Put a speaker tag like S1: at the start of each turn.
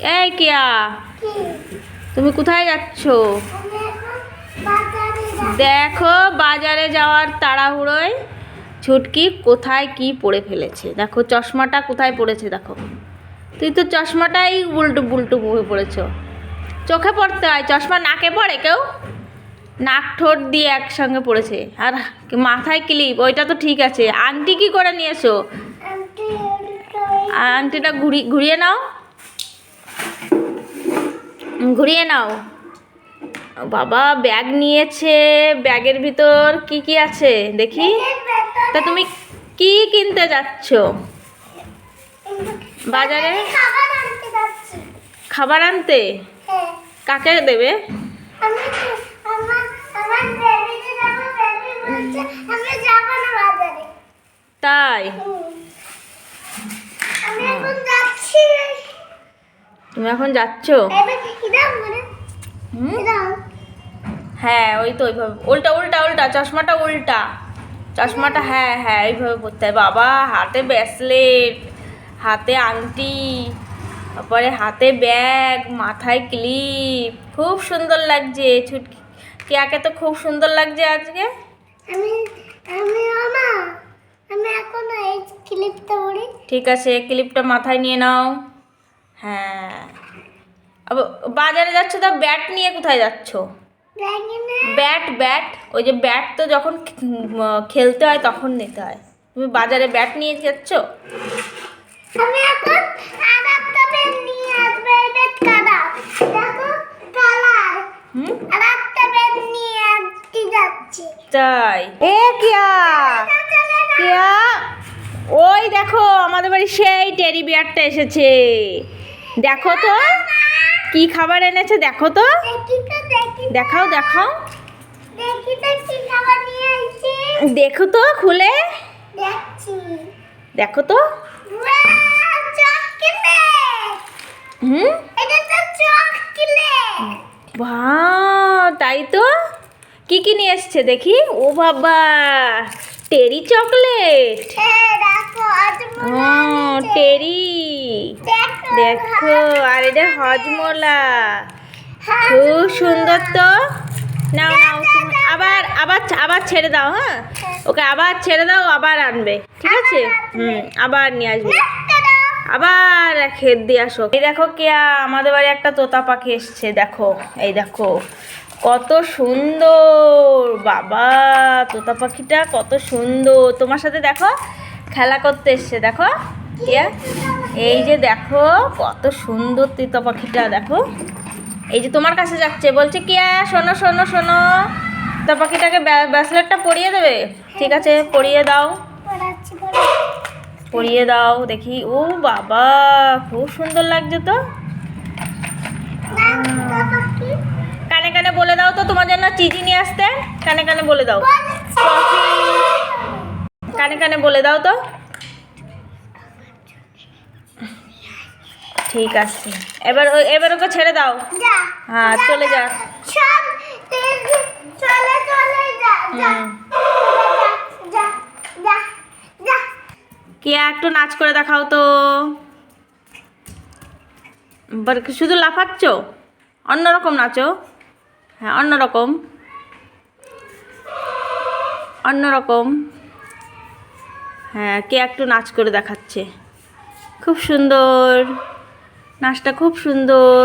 S1: এই কিয়া, তুমি কোথায় যাচ্ছ? দেখো বাজারে যাওয়ার তাড়াহুড়োয় ছুটকি কোথায় কি পরে ফেলেছে। দেখো চশমাটা কোথায় পড়েছে দেখো। তুই তো চশমাটাই উল্টো বুল্টু হয়ে পড়েছ। চোখে পড়তে হয়, চশমা নাকে পড়ে কেউ? নাক ঠোঁট দিয়ে একসঙ্গে পড়েছে। আর মাথায় ক্লিপ, ওইটা তো ঠিক আছে। আংটি কি করে নিয়েছো? আংটিটা ঘুরিয়ে নাও, ঘুরিয়ে নাও। বাবা ব্যাগ নিয়েছে, ব্যাগের ভিতর কি কি আছে দেখি। তা তুমি কি কিনতে যাচ্ছ বাজারে? খাবার আনতে? কাকে দেবে? তাই তুমি এখন যাচ্ছ? হ্যাঁ ওই তো ওইভাবে উল্টা উল্টা উল্টা, চশমাটা উল্টা, চশমাটা হ্যাঁ হ্যাঁ এইভাবে পরতে হয়। বাবা হাতে ব্রেসলেট, হাতে আংটি, তারপরে হাতে ব্যাগ, মাথায় ক্লিপ, খুব সুন্দর লাগছে। ছুটকি কেয়াকে তো খুব সুন্দর লাগছে আজকে।
S2: আমি এখন এই ক্লিপটা পরি।
S1: ঠিক আছে, ক্লিপটা মাথায় নিয়ে নাও। হ্যাঁ বাজারে যাচ্ছ তো ব্যাট নিয়ে কোথায় যাচ্ছ? ব্যাট ব্যাট, ওই যে ব্যাট তো যখন খেলতে হয় তখন নিতে হয়। তুমি বাজারে ব্যাট নিয়ে যাচ্ছ?
S2: আমি এখন আরেকটা পেন নিয়ে আসবো, এটা কালার দেখো, কালার আরেকটা পেন নিয়ে আসতে যাচ্ছি।
S1: তাই এ কিয়া, কিয়া ওই দেখো আমাদের বাড়ি সেই টেডি বিয়ারটা এসেছে। দেখো তো কি খাবার এনেছে, দেখো তো, দেখাও দেখাও, দেখো তো খুলে, দেখো তো। বাহ তাই তো, কি কি নিয়ে এসছে দেখি। ও বাবা টেরি চকলেট, টেরি, দেখো আর এটা হজমোলা, খুব সুন্দর তো। নাও নাও আবার আবার আবার ছেড়ে দাও। হ্যাঁ ওকে আবার ছেড়ে দাও, আবার আনবে ঠিক আছে। আবার নিয়ে আসবে, আবার খেত দিয়ে আসো। এই দেখো কেয়া, আমাদের বাড়ি একটা তোতা পাখি এসছে। দেখো এই দেখো কত সুন্দর। বাবা তোতা পাখিটা কত সুন্দর, তোমার সাথে দেখো খেলা করতে এসছে। দেখো কেয়া, এই যে দেখো কত সুন্দর তোতা পাখিটা। দেখো এই যে তোমার কাছে যাচ্ছে, বলছে কেয়া শোনো শোনো শোনো, তোতা পাখিটাকে ব্রেসলেটটা পরিয়ে দেবে? ঠিক আছে পরিয়ে দাও, পরিয়ে দাও দেখি। ও বাবা খুব সুন্দর লাগছে তো। কানে কানে বলে দাও তো তোমার জন্য চিজি নিয়ে আসতে, কানে কানে বলে দাও, কানে কানে বলে দাও তো। ঠিক আছে এবার এবার ওকে ছেড়ে দাও। হ্যাঁ চলে যা। কিয়া একটু নাচ করে দেখাও তো। শুধু লাফাচ্ছ, অন্যরকম নাচো। হ্যাঁ অন্যরকম, অন্যরকম। হ্যাঁ কে একটু নাচ করে দেখাচ্ছে, খুব সুন্দর নাচটা, খুব সুন্দর।